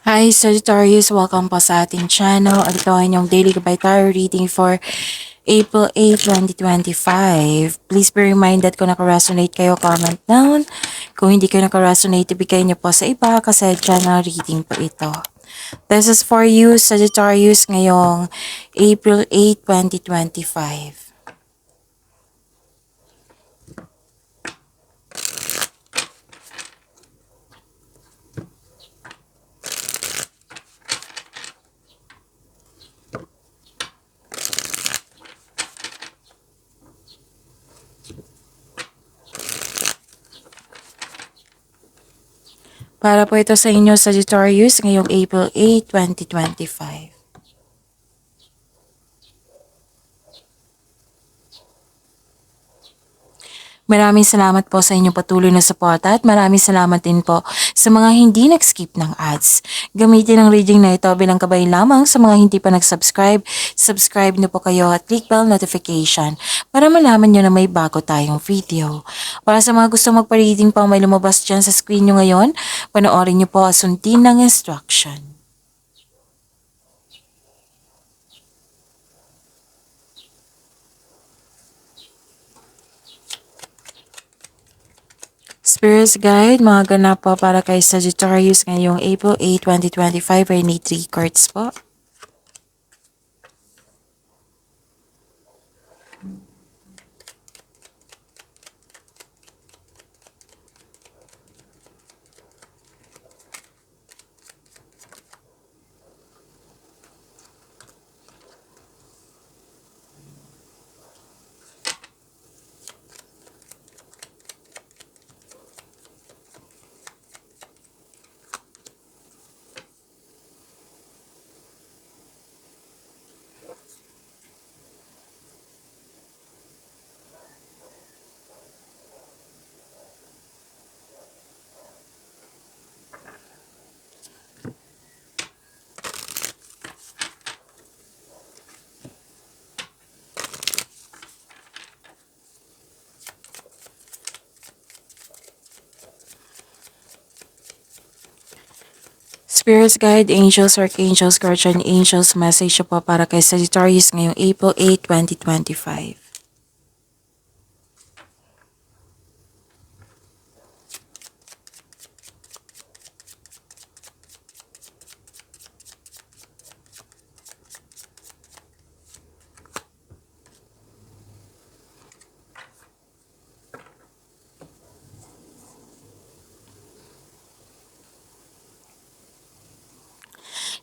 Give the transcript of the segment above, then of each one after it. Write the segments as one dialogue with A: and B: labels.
A: Hi Sagittarius, welcome po sa ating channel. At ito ay inyong daily gabay tarot reading for April 8, 2025. Please be reminded kung naka-resonate kayo, comment down. Kung hindi kayo naka-resonate, ibigay niyo po sa iba kasi channel reading po ito. This is for you, Sagittarius, ngayong April 8, 2025. Para po ito sa inyo, Sagittarius, ngayong April 8, 2025. Maraming salamat po sa inyong patuloy na suporta at maraming salamat din po sa mga hindi nag-skip ng ads. Gamitin ang reading na ito bilang gabay lamang sa mga hindi pa nag-subscribe. Subscribe na po kayo at click bell notification para malaman nyo na may bago tayong video. Para sa mga gusto magpa-reading pa may lumabas dyan sa screen nyo ngayon, panoorin nyo po at sundin ng instruction. Spirits Guide, mga ganap po para kay Sagittarius ngayong April 8, 2025 ay need 3 cards po. Spirits Guide, Angels, Archangels, Guardian Angels, message po para kay Sagittarius ngayong April 8, 2025.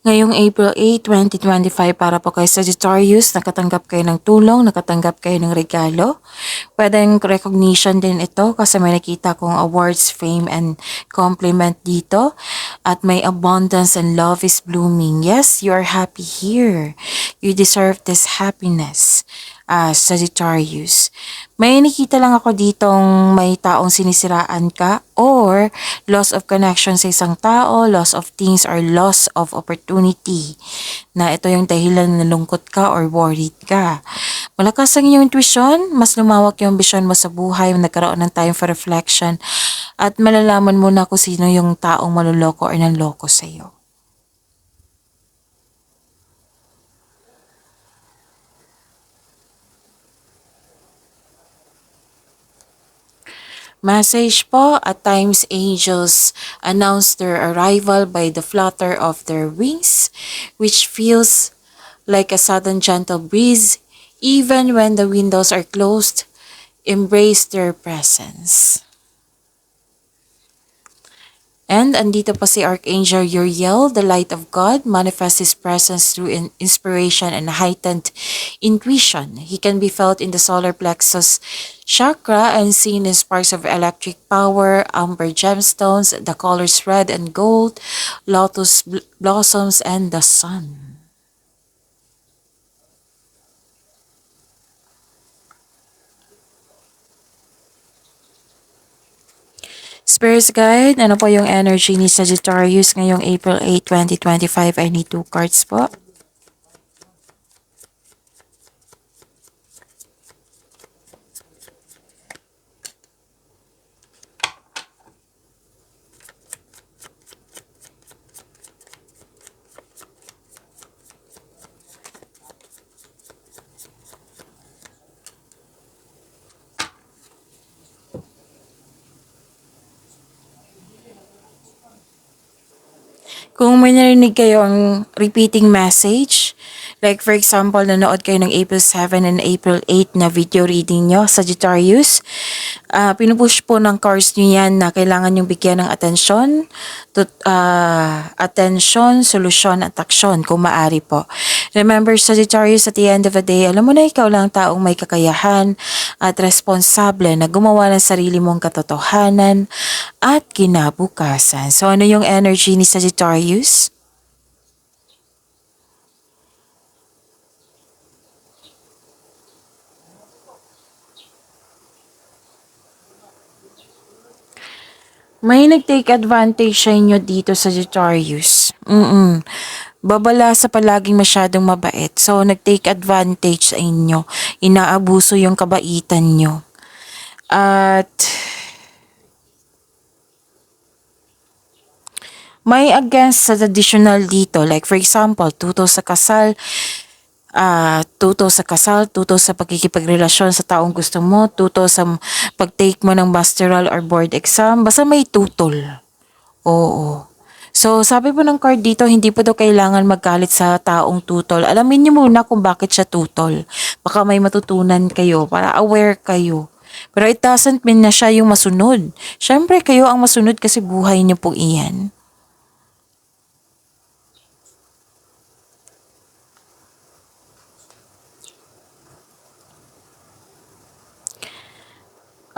A: Ngayong April 8, 2025 para po kay Sagittarius, nakatanggap kayo ng tulong, nakatanggap kayo ng regalo. Pwedeng recognition din ito kasi may nakita kong awards, fame, and compliment dito. At may abundance and love is blooming. Yes, you are happy here. You deserve this happiness. Sagittarius. May nakita lang ako ditong may taong sinisiraan ka or loss of connection sa isang tao, loss of things, or loss of opportunity. Na ito yung dahilan na nalungkot ka or worried ka. Malakas ang iyong intuition, mas lumawak yung vision mo sa buhay, nagkaroon ng time for reflection, at malalaman mo na kung sino yung taong maluloko or nanloko sa iyo. Message po, at times angels announce their arrival by the flutter of their wings, which feels like a sudden gentle breeze, even when the windows are closed. Embrace their presence. And andito pa si Archangel Uriel, the light of God, manifests his presence through inspiration and heightened intuition. He can be felt in the solar plexus chakra and seen in sparks of electric power, amber gemstones, the colors red and gold, lotus blossoms, and the sun. Spirits Guide, ano po yung energy ni Sagittarius ngayong April 8, 2025? I need 2 cards po. Kung may narinig kayong repeating message, like for example, nanood kayo ng April 7 and April 8 na video reading nyo, Sagittarius, pinupush po ng cards nyo yan na kailangan yung bigyan ng attention, solusyon at aksyon kung maaari po. Remember, Sagittarius, at the end of the day, alam mo na ikaw lang taong may kakayahan at responsable na gumawa ng sarili mong katotohanan at kinabukasan. So ano yung energy ni Sagittarius? May nag-take advantage sa inyo dito, Sagittarius. Babala sa palaging masyadong mabait. So, nag-take advantage sa inyo. Inaabuso yung kabaitan nyo. At may against sa traditional dito. Like for example, tuto sa kasal, tuto sa pagkikipagrelasyon sa taong gusto mo, tuto sa pag-take mo ng masteral or board exam, basta may tutol. Oo. So, sabi po ng card dito, hindi po daw kailangan magalit sa taong tutol. Alamin niyo muna kung bakit siya tutol. Baka may matutunan kayo para aware kayo. Pero it doesn't mean na siya yung masunod. Siyempre, kayo ang masunod kasi buhay niyo po iyan.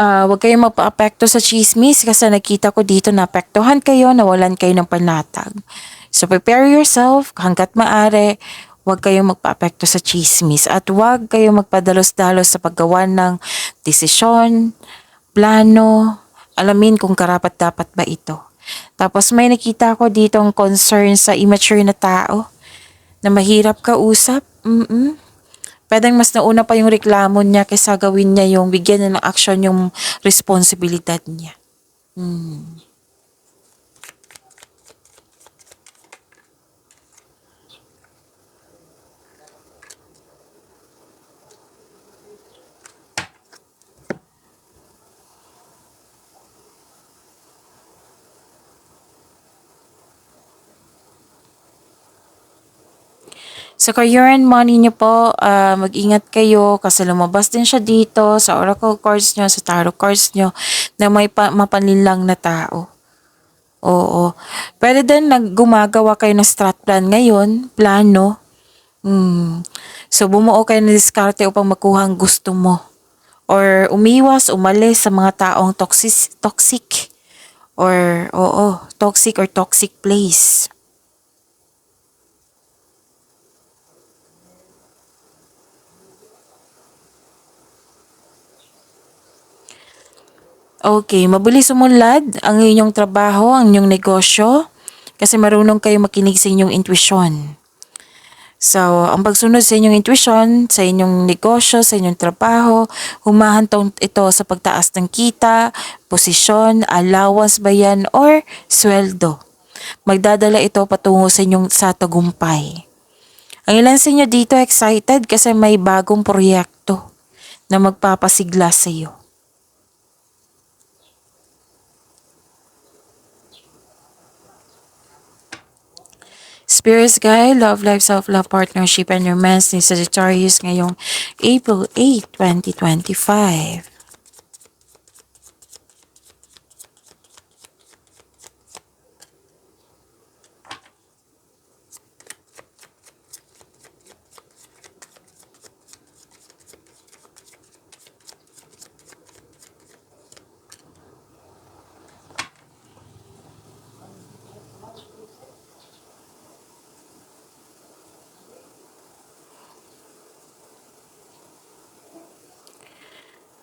A: Huwag kayong magpa-apekto sa chismis kasi nakita ko dito na apektuhan kayo, nawalan kayo ng panatag. So prepare yourself hanggat maaari, huwag kayong magpa-apekto sa chismis at huwag kayong magpadalos-dalos sa paggawa ng desisyon, plano, alamin kung karapat-dapat ba ito. Tapos may nakita ko ditong concern sa immature na tao na mahirap kausap. Pwedeng mas nauna pa yung reklamo niya kaysa gawin niya yung bigyan niya ng action yung responsibilidad niya. Sa career and money niyo po, mag-ingat kayo kasi lumabas din siya dito sa oracle cards niyo, sa tarot cards niyo na may mapanlinlang na tao. Oo. Pwede din gumagawa kayo ng strat plan ngayon, plano. So bumuo kayo ng diskarte upang makuha ang gusto mo. Or umiwas, umalis sa mga taong toxic or toxic place. Okay, mabilis umunlad ang inyong trabaho, ang inyong negosyo, kasi marunong kayo makinig sa inyong intuition. So, ang pagsunod sa inyong intuition, sa inyong negosyo, sa inyong trabaho, humahantong ito sa pagtaas ng kita, posisyon, allowance ba yan, or sweldo. Magdadala ito patungo sa tagumpay. Ang ilan sa inyo dito excited kasi may bagong proyekto na magpapasigla sa iyo. Spirits Guide, Love Life, Self-Love, Partnership, and Romance ni Sagittarius ngayong April 8, 2025.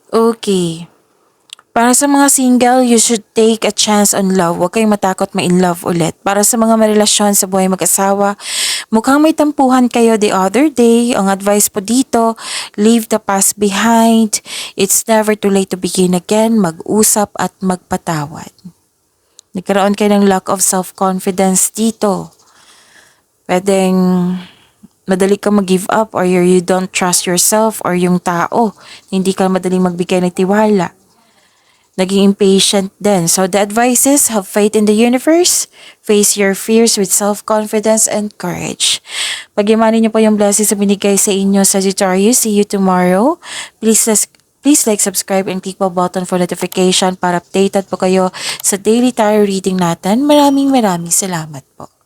A: Okay. Para sa mga single, you should take a chance on love. Huwag kayong matakot ma-in love ulit. Para sa mga marelasyon sa buhay mag-asawa, mukhang may tampuhan kayo the other day. Ang advice po dito, leave the past behind. It's never too late to begin again. Mag-usap at magpatawad. Nagkaroon kayo ng lack of self-confidence dito. Pwedeng madali kang mag-give up or you don't trust yourself or yung tao. Hindi ka madaling magbigay ng tiwala. naging impatient din. So the advice is, have faith in the universe, face your fears with self-confidence and courage. Pag-imanin niyo po yung blessings na binigay sa inyo, Sagittarius. See you tomorrow. Please like, subscribe, and click the button for notification para updated po kayo sa daily tarot reading natin. Maraming salamat po.